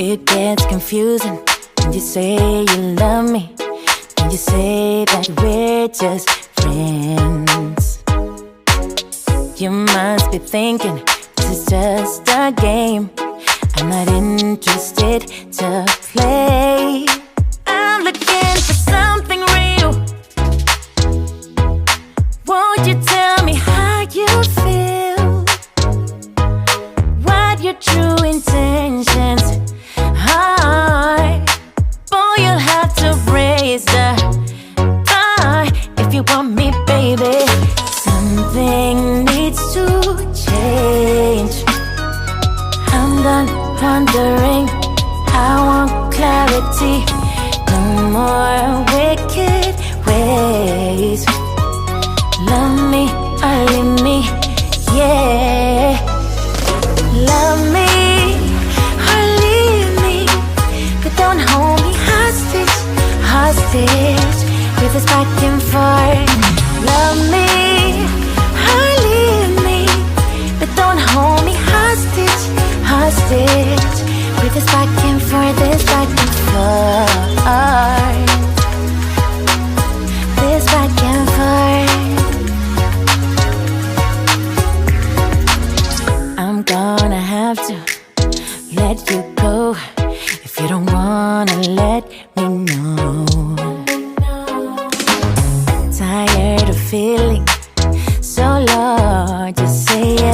It gets confusing when you say you love me, when you say that we're just friends. You must be thinking this is just a game. I'm not interested to play. I'm looking for something real. Won't you tell me how you feel? What your true intentions are? Boy, you'll have to raise the bar if you want me, baby. Something needs to change. I'm done wondering, I want clarity. No more wicked ways. Love me or leave me, yeah. Love me or leave me, but don't hold me hostage, hostage with this back and forth. Love me or leave me, but don't hold me hostage, hostage with this back and forth, this back and forth, this back and forth. I'm gonna have to let you go if you don't wanna let me know. Tired of feeling